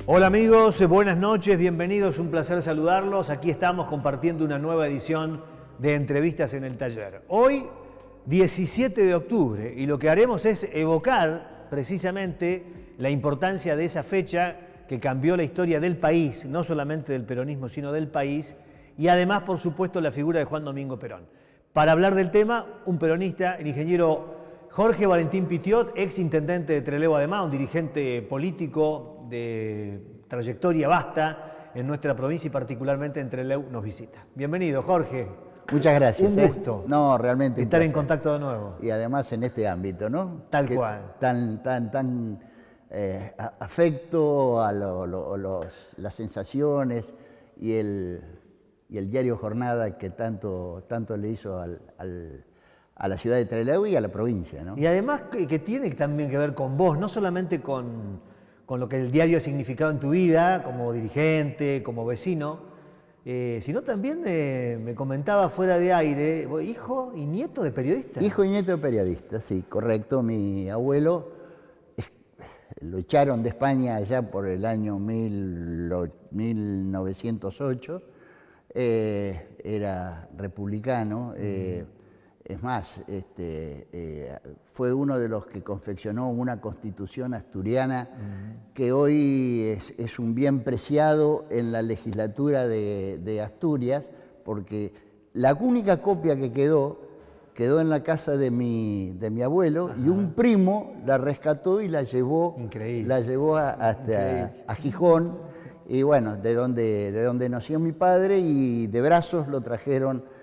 Hola amigos, buenas noches, bienvenidos, un placer saludarlos. Aquí estamos compartiendo una nueva edición de Entrevistas en el Taller. Hoy, 17 de octubre, y lo que haremos es evocar precisamente la importancia de esa fecha que cambió la historia del país, no solamente del peronismo, sino del país, y además, por supuesto, la figura de Juan Domingo Perón. Para hablar del tema, un peronista, el ingeniero Jorge Valentín Pitiot, ex intendente de Trelew además, un dirigente político de trayectoria vasta en nuestra provincia y particularmente en Trelew, nos visita. Bienvenido, Jorge. Muchas gracias. Un gusto. No, realmente estar en contacto de nuevo. Y además en este ámbito, ¿no? Tal cual. Tan afecto a las sensaciones y el diario Jornada que tanto le hizo a la ciudad de Trelew y a la provincia, ¿no? Y además que tiene también que ver con vos, no solamente con lo que el diario ha significado en tu vida, como dirigente, como vecino, sino también me comentaba fuera de aire, hijo y nieto de periodista. Hijo y nieto de periodista, sí, correcto. Mi abuelo lo echaron de España allá por el año 1908, era republicano. Es más, fue uno de los que confeccionó una constitución asturiana que hoy es un bien preciado en la legislatura de Asturias, porque la única copia que quedó en la casa de mi abuelo. Ajá. Y un primo la rescató y la llevó. Increíble. La llevó hasta a Gijón, y bueno, de donde nació mi padre, y de brazos lo trajeron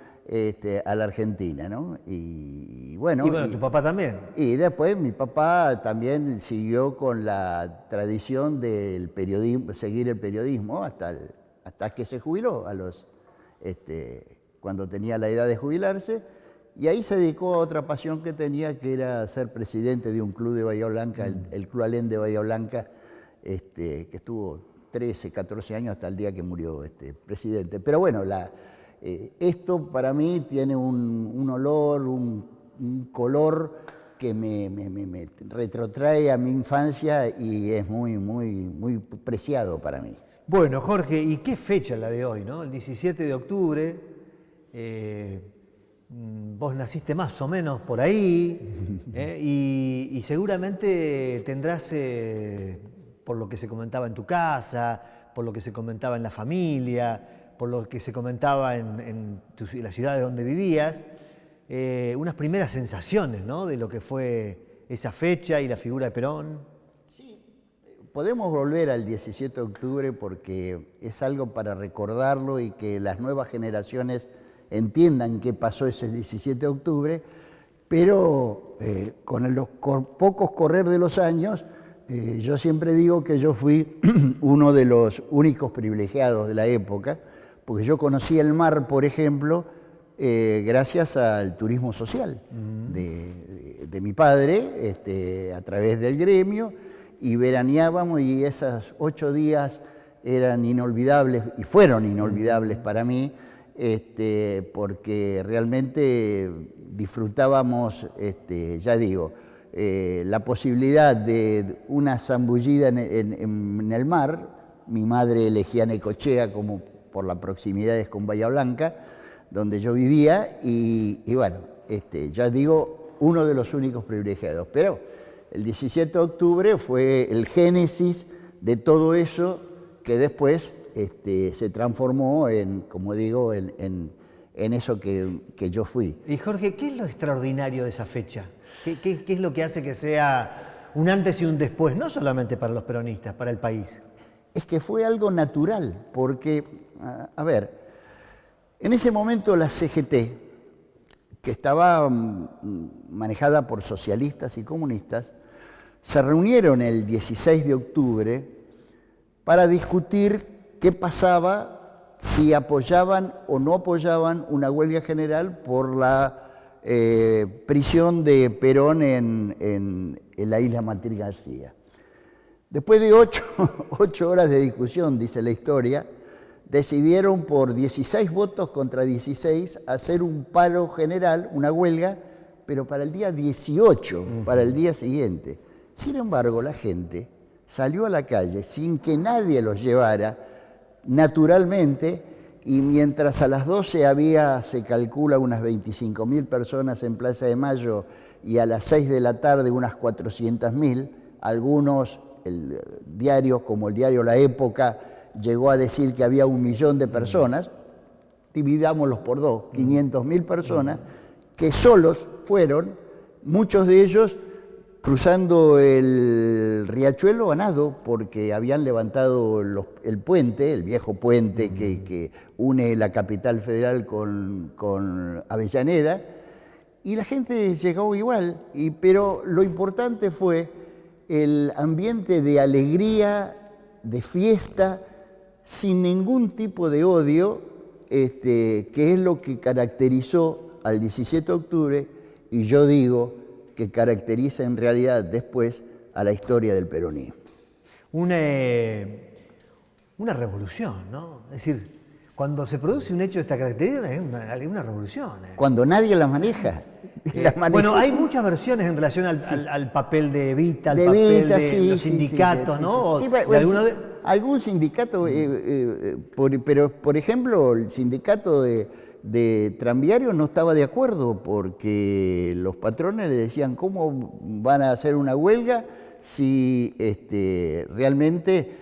a la Argentina, ¿no? Y bueno, tu papá también. Y después mi papá también siguió con la tradición del periodismo, seguir el periodismo hasta que se jubiló cuando tenía la edad de jubilarse, y ahí se dedicó a otra pasión que tenía, que era ser presidente de un club de Bahía Blanca, el Club Alén de Bahía Blanca, que estuvo 13, 14 años hasta el día que murió presidente. Pero bueno, esto para mí tiene un olor, un color que me retrotrae a mi infancia y es muy preciado para mí. Bueno, Jorge, ¿y qué fecha la de hoy, no? El 17 de octubre, vos naciste más o menos por ahí, y seguramente tendrás, por lo que se comentaba en tu casa, por lo que se comentaba en la familia, por lo que se comentaba en las ciudades donde vivías, unas primeras sensaciones, ¿no?, de lo que fue esa fecha y la figura de Perón. Sí, podemos volver al 17 de octubre porque es algo para recordarlo y que las nuevas generaciones entiendan qué pasó ese 17 de octubre, pero con los pocos correr de los años, yo siempre digo que yo fui uno de los únicos privilegiados de la época, porque yo conocí el mar, por ejemplo, gracias al turismo social de mi padre, a través del gremio, y veraneábamos, y esos 8 días eran inolvidables, y fueron inolvidables para mí, porque realmente disfrutábamos, ya digo, la posibilidad de una zambullida en el mar. Mi madre elegía Necochea como por las proximidades con Bahía Blanca, donde yo vivía, y bueno, ya digo, uno de los únicos privilegiados. Pero el 17 de octubre fue el génesis de todo eso que después se transformó en, como digo, en eso que yo fui. Y Jorge, ¿qué es lo extraordinario de esa fecha? ¿Qué es lo que hace que sea un antes y un después, no solamente para los peronistas, para el país? Es que fue algo natural, porque, a ver, en ese momento la CGT, que estaba manejada por socialistas y comunistas, se reunieron el 16 de octubre para discutir qué pasaba si apoyaban o no apoyaban una huelga general por la prisión de Perón en la isla Martín García. Después de 8 horas de discusión, dice la historia, decidieron por 16 votos contra 16 hacer un paro general, una huelga, pero para el día 18, para el día siguiente. Sin embargo, la gente salió a la calle sin que nadie los llevara, naturalmente, y mientras a las 12 había, se calcula, unas 25.000 personas en Plaza de Mayo y a las 6 de la tarde unas 400.000, algunos diarios como el diario La Época llegó a decir que había 1 millón de personas, dividámoslos por 2, 500.000 personas, que solos fueron, muchos de ellos cruzando el riachuelo a nado, porque habían levantado el puente, el viejo puente que une la capital federal con Avellaneda, y la gente llegó igual, pero lo importante fue el ambiente de alegría, de fiesta, sin ningún tipo de odio, que es lo que caracterizó al 17 de octubre, y yo digo que caracteriza en realidad después a la historia del peronismo. Una revolución, ¿no? Es decir, cuando se produce un hecho de esta característica es una revolución. Cuando nadie la maneja. Bueno, hay muchas versiones en relación al papel de Evita, al papel de los sindicatos, ¿no? Sí, algún sindicato, pero por ejemplo, el sindicato de tranviarios no estaba de acuerdo porque los patrones le decían cómo van a hacer una huelga si realmente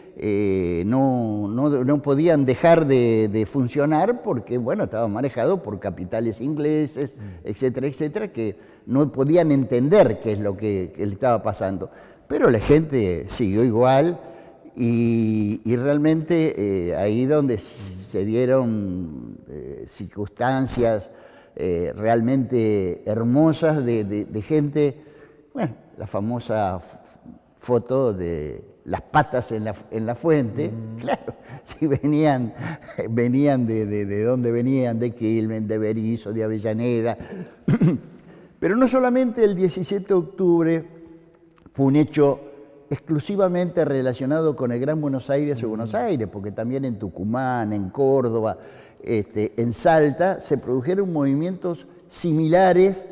no podían dejar de funcionar porque, bueno, estaban manejados por capitales ingleses, etcétera, etcétera, que no podían entender qué es lo que le estaba pasando. Pero la gente siguió igual y realmente ahí donde se dieron circunstancias realmente hermosas de gente, bueno, la famosa foto de las patas en la fuente, claro, si venían de dónde venían, de Quilmes, de Berisso, de Avellaneda. Pero no solamente el 17 de octubre fue un hecho exclusivamente relacionado con el Gran Buenos Aires o Buenos Aires, porque también en Tucumán, en Córdoba, en Salta, se produjeron movimientos similares,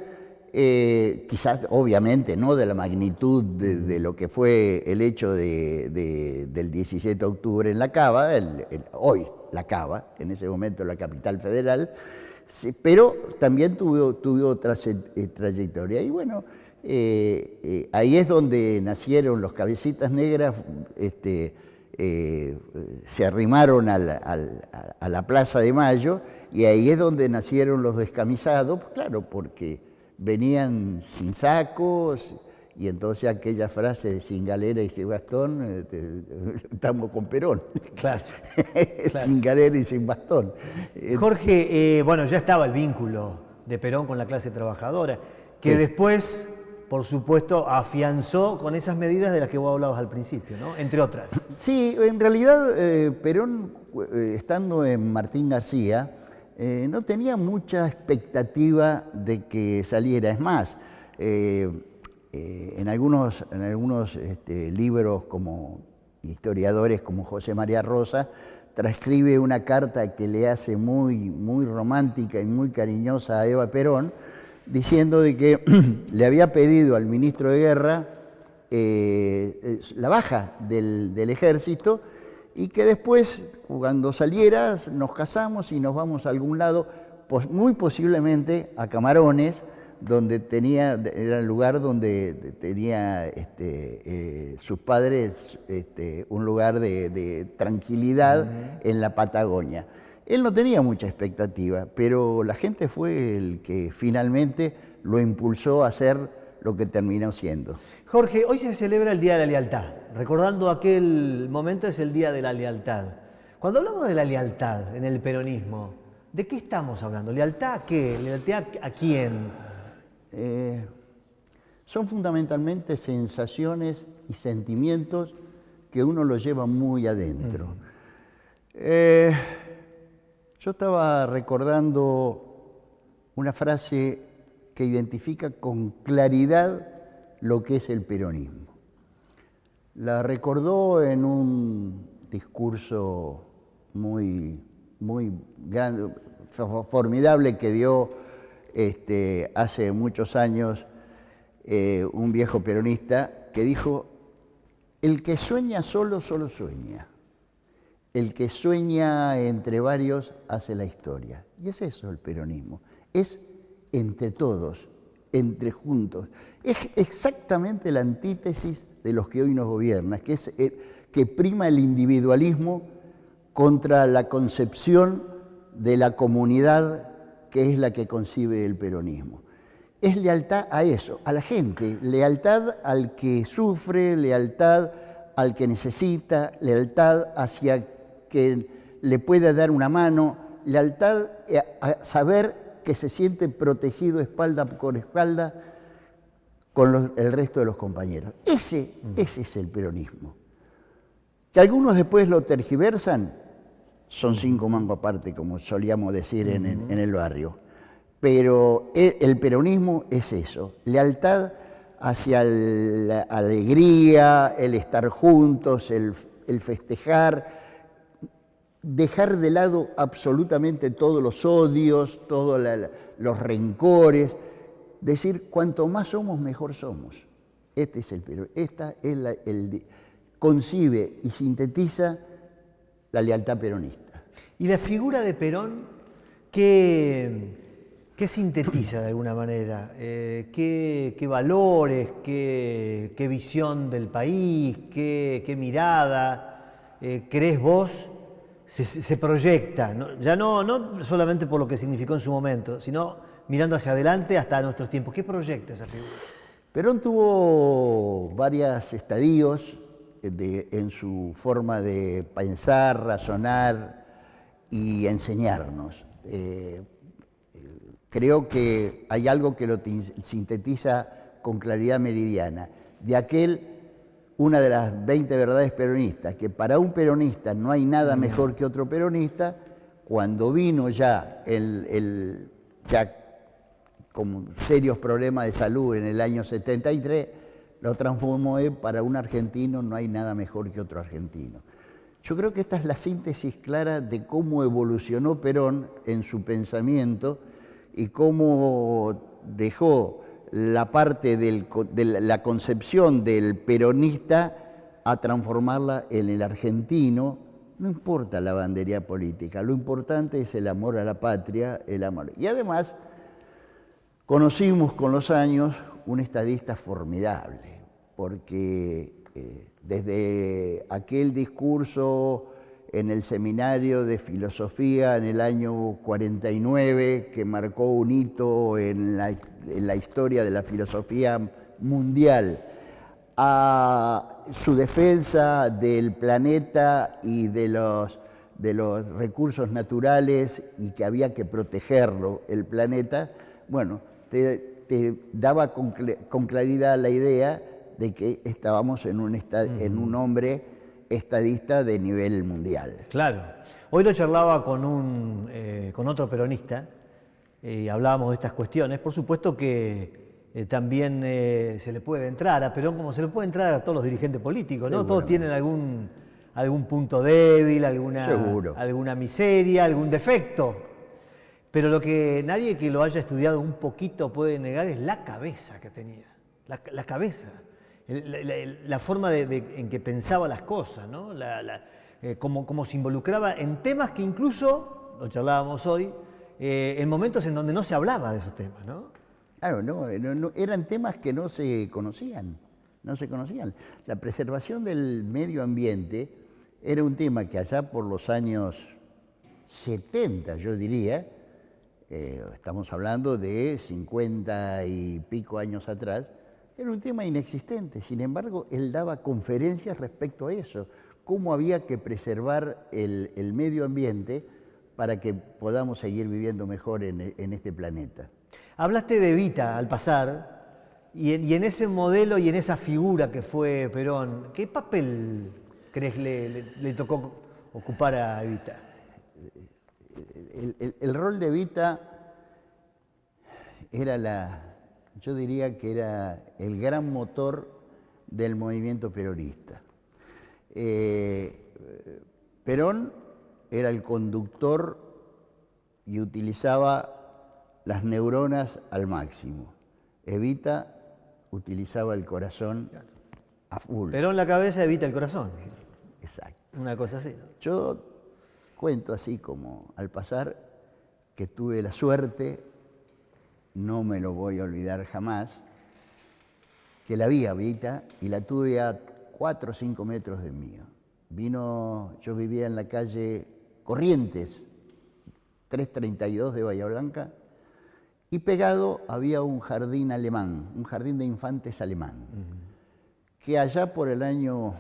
quizás obviamente no de la magnitud de lo que fue el hecho del 17 de octubre en La Cava, hoy La Cava, en ese momento la capital federal, pero también tuvo otra trayectoria. Y bueno, ahí es donde nacieron los Cabecitas Negras, se arrimaron a la Plaza de Mayo, y ahí es donde nacieron los Descamisados, claro, porque venían sin sacos, y entonces aquella frase de sin galera y sin bastón, estamos con Perón. Claro. Sin galera y sin bastón. Jorge, bueno, ya estaba el vínculo de Perón con la clase trabajadora, que después, por supuesto, afianzó con esas medidas de las que vos hablabas al principio, ¿no? Entre otras. Sí, en realidad Perón, estando en Martín García, no tenía mucha expectativa de que saliera. Es más, en algunos libros como historiadores como José María Rosa, transcribe una carta que le hace muy romántica y muy cariñosa a Eva Perón, diciendo de que le había pedido al ministro de Guerra la baja del ejército, y que después, cuando saliera, nos casamos y nos vamos a algún lado, pues muy posiblemente a Camarones, donde era el lugar donde tenía sus padres un lugar de tranquilidad en la Patagonia. Él no tenía mucha expectativa, pero la gente fue el que finalmente lo impulsó a hacer lo que terminó siendo. Jorge, hoy se celebra el Día de la Lealtad. Recordando aquel momento, es el Día de la Lealtad. Cuando hablamos de la lealtad en el peronismo, ¿de qué estamos hablando? ¿Lealtad a qué? ¿Lealtad a quién? Son fundamentalmente sensaciones y sentimientos que uno los lleva muy adentro. Yo estaba recordando una frase que identifica con claridad lo que es el peronismo. La recordó en un discurso muy grande, formidable, que dio hace muchos años un viejo peronista, que dijo: El que sueña solo, solo sueña. El que sueña entre varios hace la historia. Y es eso el peronismo. Es entre todos, entre juntos. Es exactamente la antítesis de los que hoy nos gobiernan, que es que prima el individualismo contra la concepción de la comunidad que es la que concibe el peronismo. Es lealtad a eso, a la gente, lealtad al que sufre, lealtad al que necesita, lealtad hacia que le pueda dar una mano, lealtad a saber que se siente protegido espalda con espalda con el resto de los compañeros. Ese es el peronismo. Que algunos después lo tergiversan, son 5 mangos aparte, como solíamos decir en el barrio. Pero el peronismo es eso, lealtad hacia la alegría, el estar juntos, el festejar, dejar de lado absolutamente todos los odios, todos los rencores, decir cuanto más somos, mejor somos. Este es el peronismo, esta es concibe y sintetiza la lealtad peronista. ¿Y la figura de Perón qué sintetiza de alguna manera? ¿Qué valores, qué visión del país, qué mirada crees vos se proyecta? ¿No? Ya no solamente por lo que significó en su momento, sino mirando hacia adelante hasta nuestros tiempos. ¿Qué proyecta esa figura? Perón tuvo varios estadios en su forma de pensar, razonar y enseñarnos. Creo que hay algo que lo sintetiza con claridad meridiana. Una de las 20 verdades peronistas, que para un peronista no hay nada mejor que otro peronista, cuando vino ya ya con serios problemas de salud en el año 73, lo transformó en para un argentino no hay nada mejor que otro argentino. Yo creo que esta es la síntesis clara de cómo evolucionó Perón en su pensamiento y cómo dejó la parte de la concepción del peronista a transformarla en el argentino. No importa la bandería política, lo importante es el amor a la patria, el amor. Y además conocimos con los años un estadista formidable, porque desde aquel discurso en el seminario de filosofía en el año 49, que marcó un hito en la historia de la filosofía mundial, a su defensa del planeta y de los recursos naturales y que había que protegerlo, el planeta, bueno, te daba con claridad la idea de que estábamos en un hombre estadista de nivel mundial. Claro. Hoy lo charlaba con otro peronista y hablábamos de estas cuestiones. Por supuesto que también se le puede entrar a Perón como se le puede entrar a todos los dirigentes políticos, ¿no? Todos tienen algún punto débil, alguna miseria, algún defecto. Pero lo que nadie que lo haya estudiado un poquito puede negar es la cabeza que tenía. La cabeza. La forma en que pensaba las cosas, ¿no? Cómo se involucraba en temas que incluso, lo charlábamos hoy, en momentos en donde no se hablaba de esos temas, ¿no? Claro, no, eran temas que no se conocían. La preservación del medio ambiente era un tema que allá por los años 70, yo diría, estamos hablando de 50 y pico años atrás, era un tema inexistente. Sin embargo, él daba conferencias respecto a eso, cómo había que preservar el medio ambiente para que podamos seguir viviendo mejor en este planeta. Hablaste de Evita al pasar, y en ese modelo y en esa figura que fue Perón, ¿qué papel crees le tocó ocupar a Evita? El rol de Evita yo diría que era el gran motor del movimiento peronista. Perón era el conductor y utilizaba las neuronas al máximo. Evita utilizaba el corazón a full. Perón la cabeza evita el corazón. Exacto. Una cosa así, ¿no? Yo cuento así como al pasar que tuve la suerte, no me lo voy a olvidar jamás, que la vi a Vita y la tuve a 4 o 5 metros del mío. Yo vivía en la calle Corrientes, 332 de Bahía Blanca, y pegado había un jardín alemán, un jardín de infantes alemán, que allá por el año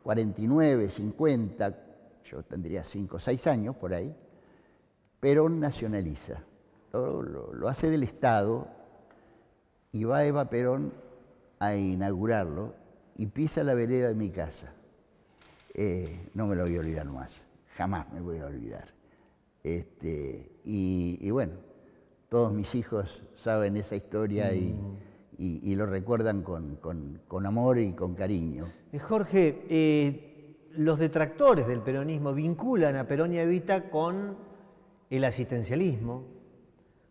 49, 50, yo tendría 5 o 6 años por ahí, Perón nacionaliza. Lo hace del Estado y va Eva Perón a inaugurarlo y pisa la vereda de mi casa. No me lo voy a olvidar más, jamás me voy a olvidar. Y bueno, todos mis hijos saben esa historia y lo recuerdan con amor y con cariño. Jorge, los detractores del peronismo vinculan a Perón y a Evita con el asistencialismo,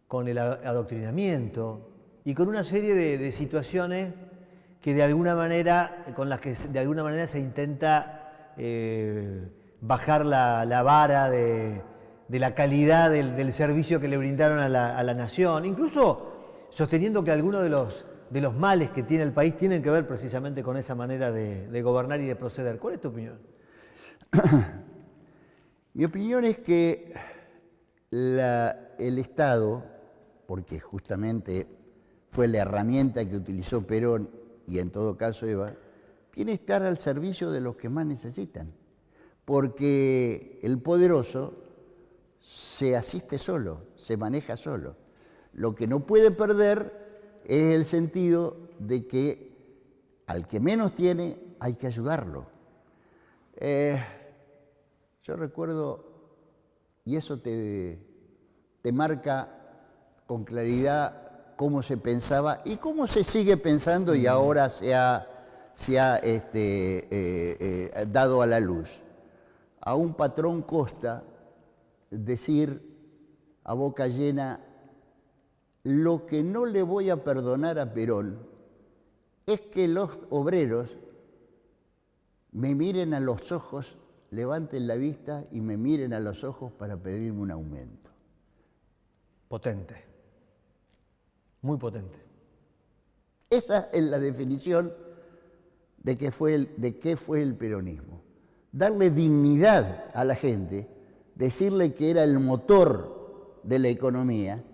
con el adoctrinamiento y con una serie de situaciones que de alguna manera, con las que de alguna manera se intenta bajar la vara de la calidad del servicio que le brindaron a la nación, incluso sosteniendo que algunos de los males que tiene el país tienen que ver precisamente con esa manera de gobernar y de proceder. ¿Cuál es tu opinión? Mi opinión es que el Estado, porque justamente fue la herramienta que utilizó Perón y en todo caso Eva, tiene que estar al servicio de los que más necesitan, porque el poderoso se asiste solo, se maneja solo. Lo que no puede perder es el sentido de que al que menos tiene hay que ayudarlo. Yo recuerdo, y eso te marca con claridad cómo se pensaba y cómo se sigue pensando y ahora se ha dado a la luz. A un patrón Costa decir a boca llena: lo que no le voy a perdonar a Perón es que los obreros me miren a los ojos, levanten la vista y me miren a los ojos para pedirme un aumento. Potente, muy potente. Esa es la definición de qué fue el peronismo. Darle dignidad a la gente, decirle que era el motor de la economía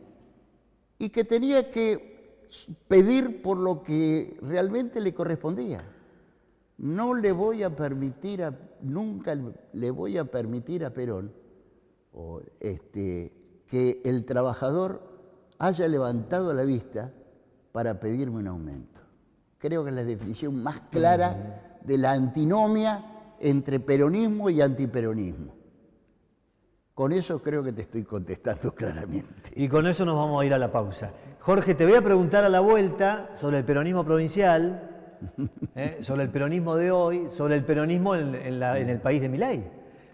y que tenía que pedir por lo que realmente le correspondía. No le voy a permitir, nunca le voy a permitir a Perón que el trabajador haya levantado la vista para pedirme un aumento. Creo que es la definición más clara de la antinomia entre peronismo y antiperonismo. Con eso creo que te estoy contestando claramente. Y con eso nos vamos a ir a la pausa. Jorge, te voy a preguntar a la vuelta sobre el peronismo provincial, sobre el peronismo de hoy, sobre el peronismo en el país de Milei.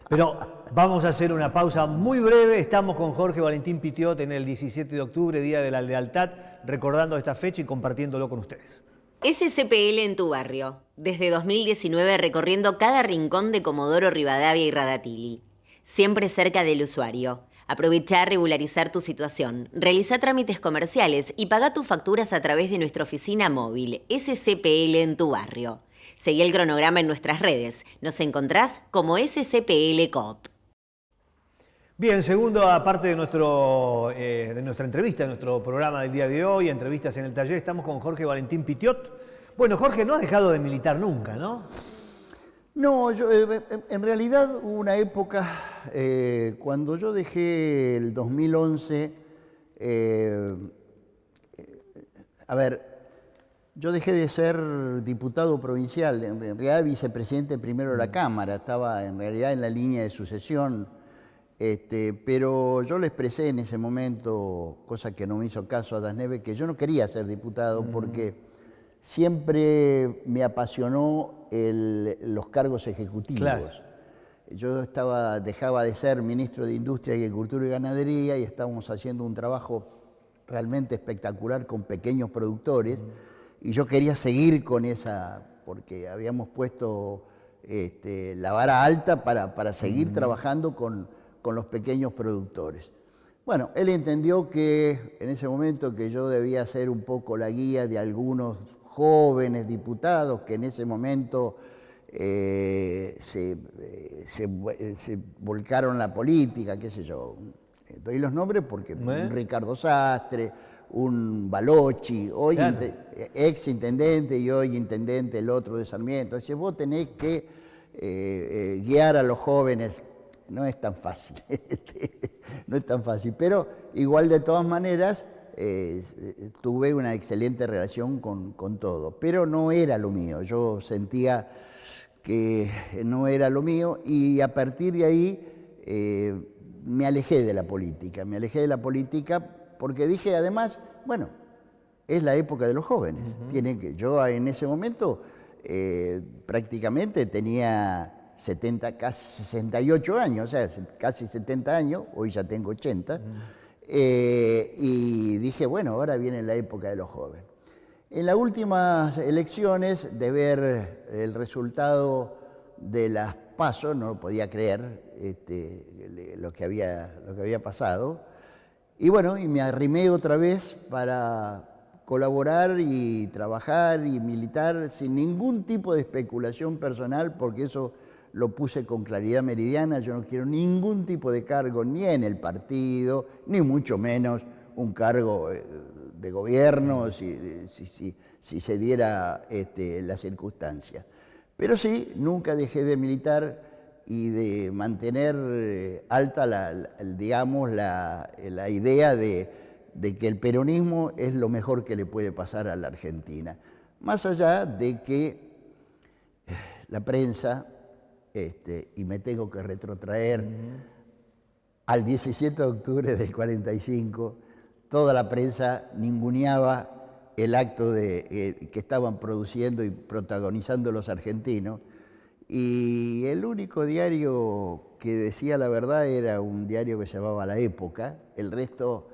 Pero vamos a hacer una pausa muy breve. Estamos con Jorge Valentín Pitiot en el 17 de octubre, Día de la Lealtad, recordando esta fecha y compartiéndolo con ustedes. SCPL en tu barrio. Desde 2019 recorriendo cada rincón de Comodoro Rivadavia y Radatili. Siempre cerca del usuario. Aprovecha a regularizar tu situación, realiza trámites comerciales y paga tus facturas a través de nuestra oficina móvil SCPL en tu barrio. Seguí el cronograma en nuestras redes. Nos encontrás como SCPL Coop. Bien, segundo, aparte de nuestra entrevista, nuestro programa del día de hoy, entrevistas en el taller, estamos con Jorge Valentín Pitiot. Bueno, Jorge, no has dejado de militar nunca, ¿no? No, en realidad hubo una época, cuando yo dejé el 2011, yo dejé de ser diputado provincial, en realidad vicepresidente primero de la Cámara, estaba en realidad en la línea de sucesión, pero yo le expresé en ese momento, cosa que no me hizo caso a Das Neves, que yo no quería ser diputado porque siempre me apasionó los cargos ejecutivos. Claro. Yo dejaba de ser ministro de Industria, Agricultura y Ganadería y estábamos haciendo un trabajo realmente espectacular con pequeños productores y yo quería seguir con esa porque habíamos puesto la vara alta para seguir trabajando con los pequeños productores. Bueno, él entendió que en ese momento que yo debía ser un poco la guía de algunos jóvenes diputados que en ese momento se volcaron en la política, qué sé yo. Doy los nombres porque un Ricardo Sastre, un Balochi, hoy claro, ex intendente y hoy intendente el otro de Sarmiento. Dice, vos tenés que guiar a los jóvenes. No es tan fácil, no es tan fácil, pero igual de todas maneras tuve una excelente relación con todo, pero no era lo mío, yo sentía que no era lo mío y a partir de ahí me alejé de la política porque dije además, bueno, es la época de los jóvenes, yo en ese momento prácticamente tenía 70, casi 68 años, o sea, casi 70 años, hoy ya tengo 80, y dije, bueno, ahora viene la época de los jóvenes. En las últimas elecciones, de ver el resultado de las PASO, no lo podía creer lo que había pasado, y bueno, y me arrimé otra vez para colaborar y trabajar y militar sin ningún tipo de especulación personal, porque eso lo puse con claridad meridiana, yo no quiero ningún tipo de cargo ni en el partido, ni mucho menos un cargo de gobierno si se diera la circunstancia. Pero sí, nunca dejé de militar y de mantener alta la idea de que el peronismo es lo mejor que le puede pasar a la Argentina. Más allá de que la prensa, y me tengo que retrotraer al 17 de octubre del 45, toda la prensa ninguneaba el acto que estaban produciendo y protagonizando los argentinos, y el único diario que decía la verdad era un diario que se llamaba La Época, el resto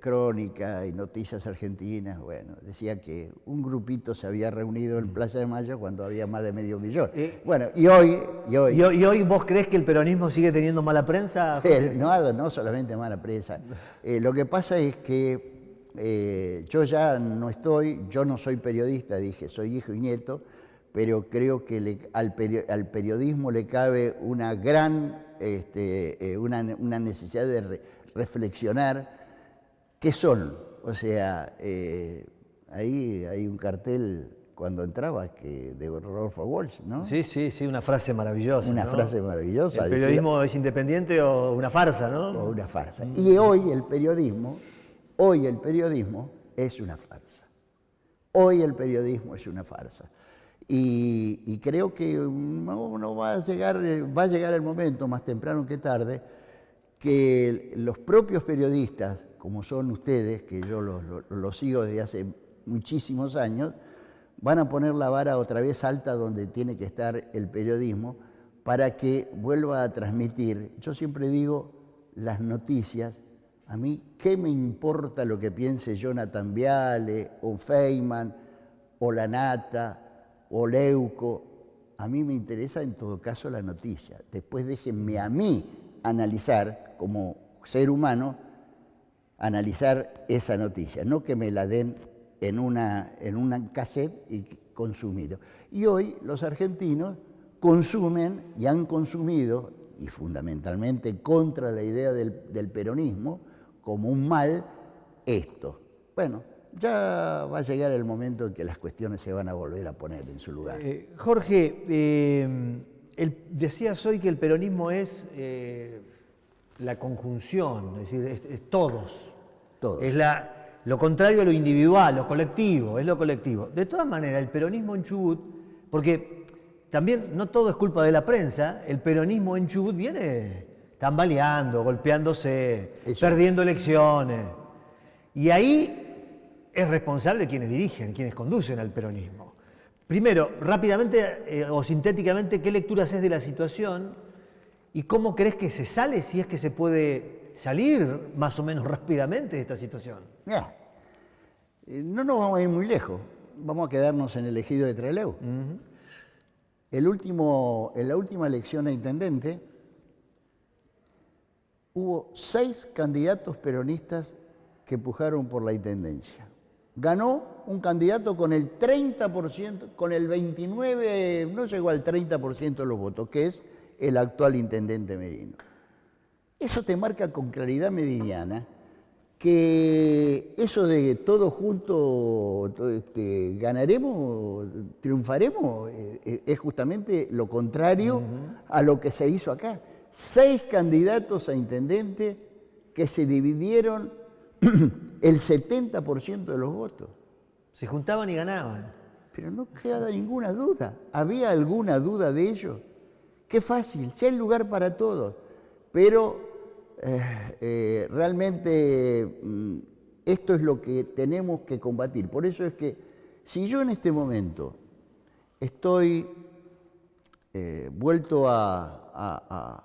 Crónica y Noticias Argentinas, bueno, decía que un grupito se había reunido en Plaza de Mayo cuando había más de medio millón. Bueno, y hoy vos crees que el peronismo sigue teniendo mala prensa? No solamente mala prensa. Lo que pasa es que yo ya no yo no soy periodista, dije, soy hijo y nieto, pero creo que al periodismo le cabe una gran, una necesidad de reflexionar. ¿Qué son? O sea, ahí hay un cartel cuando entraba de Rodolfo Walsh, ¿no? Sí, una frase maravillosa. Una frase maravillosa. ¿El periodismo es independiente o una farsa, no? O una farsa. Y hoy el periodismo es una farsa. Hoy el periodismo es una farsa. Y creo que va a llegar el momento, más temprano que tarde, que los propios periodistas, como son ustedes, que yo los sigo desde hace muchísimos años, van a poner la vara otra vez alta donde tiene que estar el periodismo para que vuelva a transmitir. Yo siempre digo, las noticias, a mí, ¿qué me importa lo que piense Jonathan Viale, o Feynman, o Lanata, o Leuco? A mí me interesa en todo caso la noticia. Después déjenme a mí analizar, como ser humano, analizar esa noticia, no que me la den en una cassette y consumido. Y hoy los argentinos consumen y han consumido, y fundamentalmente contra la idea del peronismo, como un mal, esto. Bueno, ya va a llegar el momento en que las cuestiones se van a volver a poner en su lugar. Jorge, decías hoy que el peronismo es la conjunción, es decir, es todos. Es lo contrario a lo individual, lo colectivo, es lo colectivo. De todas maneras, el peronismo en Chubut, porque también no todo es culpa de la prensa, el peronismo en Chubut viene tambaleando, golpeándose, perdiendo elecciones. Y ahí es responsable quienes dirigen, quienes conducen al peronismo. Primero, rápidamente o sintéticamente, ¿qué lectura haces de la situación? ¿Y cómo crees que se sale, si es que se puede salir más o menos rápidamente de esta situación? Mira, no nos vamos a ir muy lejos. vamos a quedarnos en el ejido de Trelew. En la última elección a intendente, hubo 6 candidatos peronistas que pujaron por la intendencia. Ganó un candidato con el 30%, con el 29%, no llegó al 30% de los votos, que es el actual intendente Merino. Eso te marca con claridad meridiana que eso de todos juntos ganaremos, triunfaremos, es justamente lo contrario a lo que se hizo acá. 6 candidatos a intendente que se dividieron el 70% de los votos. Se juntaban y ganaban. Pero no queda ninguna duda. ¿Había alguna duda de ello? Qué fácil, si hay lugar para todos. Pero realmente esto es lo que tenemos que combatir. Por eso es que si yo en este momento estoy vuelto a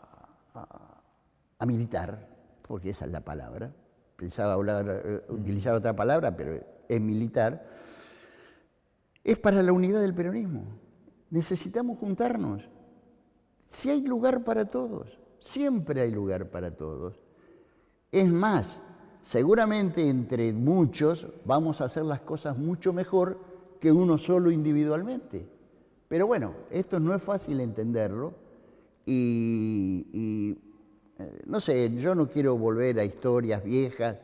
militar, porque esa es la palabra, pensaba utilizar otra palabra, pero es militar, es para la unidad del peronismo. Necesitamos juntarnos. Si hay lugar para todos, siempre hay lugar para todos. Es más, seguramente entre muchos vamos a hacer las cosas mucho mejor que uno solo individualmente. Pero bueno, esto no es fácil entenderlo y no sé, yo no quiero volver a historias viejas,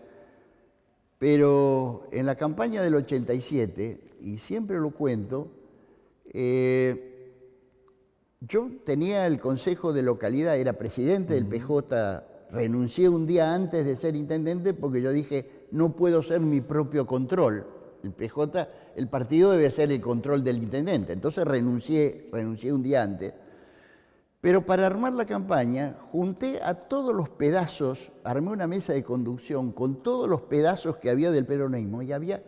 pero en la campaña del 87, y siempre lo cuento, yo tenía el consejo de localidad, era presidente del PJ, renuncié un día antes de ser intendente porque yo dije, no puedo ser mi propio control. El PJ, el partido debe ser el control del intendente. Entonces renuncié un día antes. Pero para armar la campaña, junté a todos los pedazos, armé una mesa de conducción con todos los pedazos que había del peronismo y había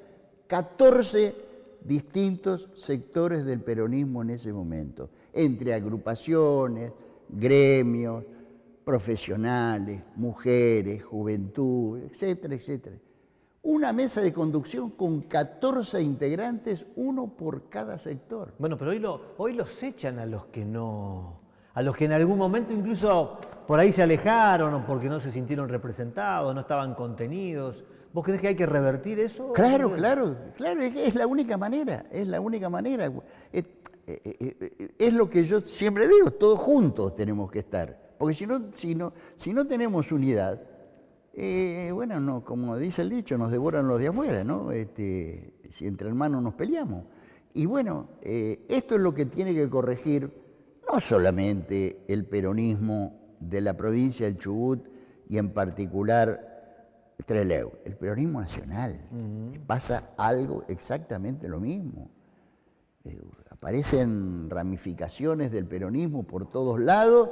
14 distintos sectores del peronismo en ese momento, entre agrupaciones, gremios, profesionales, mujeres, juventud, etcétera, etcétera. Una mesa de conducción con 14 integrantes, uno por cada sector. Bueno, pero hoy los echan a los que en algún momento incluso por ahí se alejaron o porque no se sintieron representados, no estaban contenidos. ¿Vos creés que hay que revertir eso? Claro, es la única manera, es la única manera. Es lo que yo siempre digo, todos juntos tenemos que estar. Porque si no tenemos unidad, bueno, no, como dice el dicho, nos devoran los de afuera, ¿no? Si entre hermanos nos peleamos. Y bueno, esto es lo que tiene que corregir no solamente el peronismo de la provincia del Chubut y en particular Trelew, el peronismo nacional. Pasa algo exactamente lo mismo. Aparecen ramificaciones del peronismo por todos lados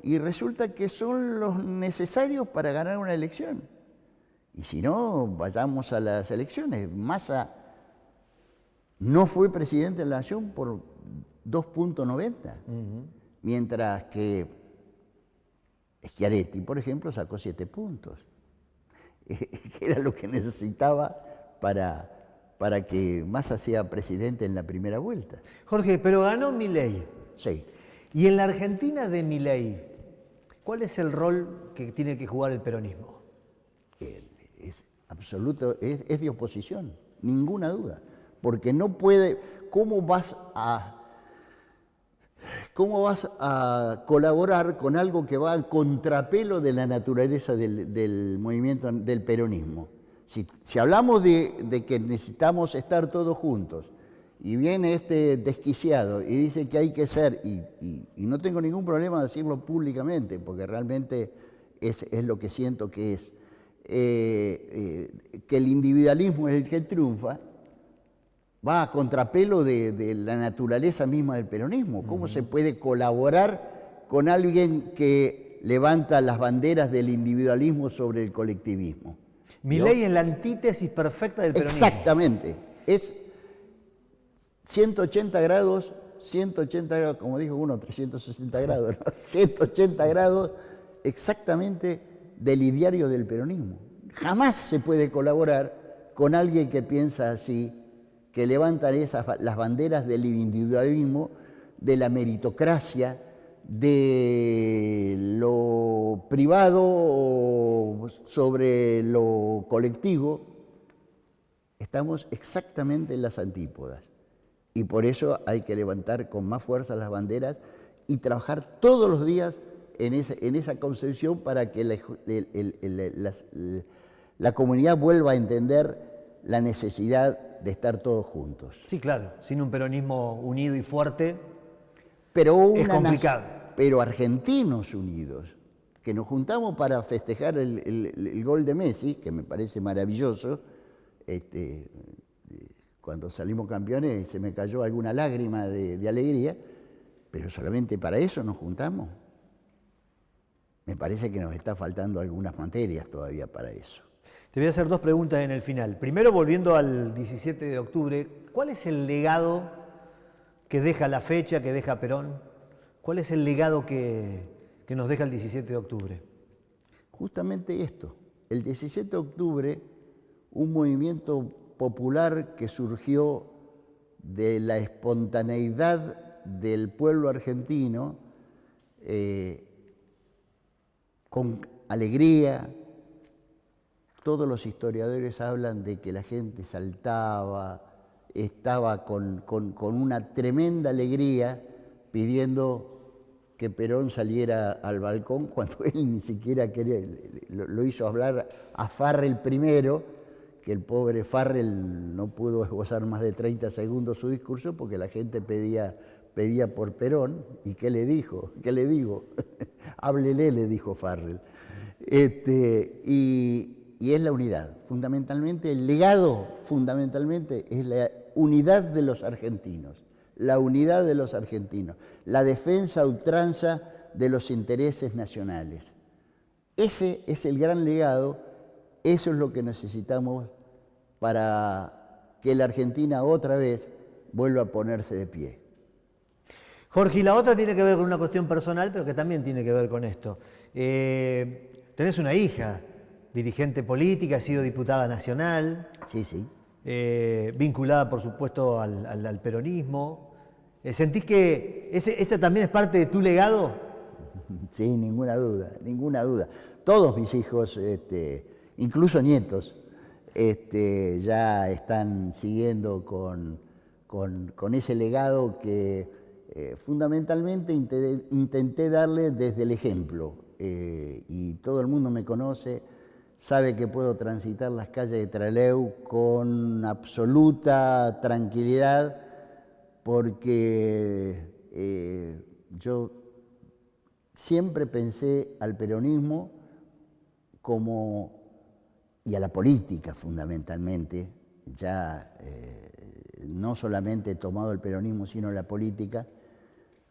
y resulta que son los necesarios para ganar una elección. Y si no, vayamos a las elecciones. Massa no fue presidente de la Nación por 2.90, mientras que Schiaretti, por ejemplo, sacó 7 puntos. Era lo que necesitaba para que Massa sea presidente en la primera vuelta. Jorge, pero ganó Milei. Sí. Y en la Argentina de Milei, ¿cuál es el rol que tiene que jugar el peronismo? Es absoluto, es de oposición, ninguna duda. Porque no puede, ¿cómo vas a colaborar con algo que va al contrapelo de la naturaleza del movimiento del peronismo? Si hablamos de que necesitamos estar todos juntos y viene este desquiciado y dice que hay que ser, y no tengo ningún problema de decirlo públicamente, porque realmente es lo que siento que es, que el individualismo es el que triunfa, va a contrapelo de la naturaleza misma del peronismo. ¿Cómo se puede colaborar con alguien que levanta las banderas del individualismo sobre el colectivismo? Milei es la antítesis perfecta del peronismo. Exactamente. Es 180 grados, como dijo uno, 360 grados, ¿no? 180 grados exactamente del ideario del peronismo. Jamás se puede colaborar con alguien que piensa así que levantan las banderas del individualismo, de la meritocracia, de lo privado sobre lo colectivo. Estamos exactamente en las antípodas. Y por eso hay que levantar con más fuerza las banderas y trabajar todos los días en esa concepción para que la comunidad vuelva a entender la necesidad de estar todos juntos. Sí, claro, sin un peronismo unido y fuerte Pero es complicado. Pero argentinos unidos, que nos juntamos para festejar el gol de Messi, que me parece maravilloso. Cuando salimos campeones se me cayó alguna lágrima de alegría, pero solamente para eso nos juntamos. Me parece que nos está faltando algunas materias todavía para eso. Te voy a hacer dos preguntas en el final. Primero, volviendo al 17 de octubre, ¿cuál es el legado que deja la fecha, que deja Perón? ¿Cuál es el legado que nos deja el 17 de octubre? Justamente esto, el 17 de octubre, un movimiento popular que surgió de la espontaneidad del pueblo argentino, con alegría. Todos los historiadores hablan de que la gente saltaba, estaba con una tremenda alegría pidiendo que Perón saliera al balcón cuando él ni siquiera quería, lo hizo hablar a Farrell primero, que el pobre Farrell no pudo esbozar más de 30 segundos su discurso porque la gente pedía por Perón. ¿Y qué le dijo? ¿Qué le digo? Háblele, le dijo Farrell. Y es la unidad. Fundamentalmente, el legado fundamentalmente es la unidad de los argentinos. La unidad de los argentinos. La defensa a ultranza de los intereses nacionales. Ese es el gran legado. Eso es lo que necesitamos para que la Argentina otra vez vuelva a ponerse de pie. Jorge, y la otra tiene que ver con una cuestión personal, pero que también tiene que ver con esto. Tenés una hija, dirigente política, ha sido diputada nacional. Sí, sí. Vinculada, por supuesto, al peronismo. ¿Sentís que ese también es parte de tu legado? Sí, ninguna duda, ninguna duda. Todos mis hijos, incluso nietos, ya están siguiendo con ese legado que fundamentalmente intenté darle desde el ejemplo. Y todo el mundo me conoce, sabe que puedo transitar las calles de Trelew con absoluta tranquilidad, porque yo siempre pensé al peronismo y a la política fundamentalmente, ya no solamente he tomado el peronismo, sino la política,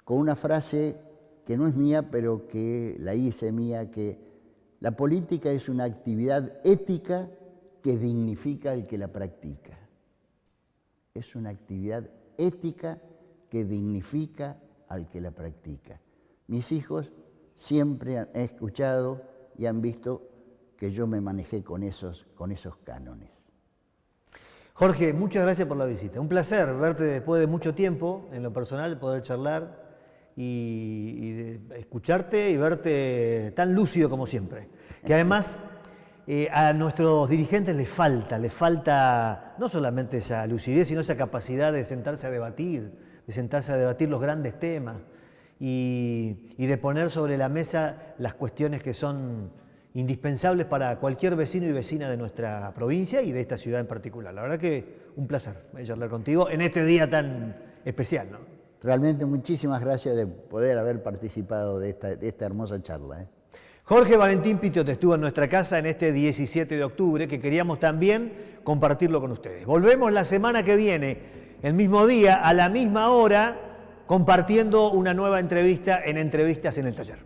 con una frase que no es mía, pero que la hice mía, que la política es una actividad ética que dignifica al que la practica. Es una actividad ética que dignifica al que la practica. Mis hijos siempre han escuchado y han visto que yo me manejé con esos cánones. Jorge, muchas gracias por la visita. Un placer verte después de mucho tiempo, en lo personal, poder charlar y escucharte y verte tan lúcido como siempre. Que además a nuestros dirigentes les falta no solamente esa lucidez, sino esa capacidad de sentarse a debatir los grandes temas y de poner sobre la mesa las cuestiones que son indispensables para cualquier vecino y vecina de nuestra provincia y de esta ciudad en particular. La verdad que un placer charlar contigo en este día tan especial, ¿no? Realmente muchísimas gracias de poder haber participado de esta hermosa charla. Jorge Valentín Pitiot estuvo en nuestra casa en este 17 de octubre, que queríamos también compartirlo con ustedes. Volvemos la semana que viene, el mismo día, a la misma hora, compartiendo una nueva entrevista en Entrevistas en el Taller.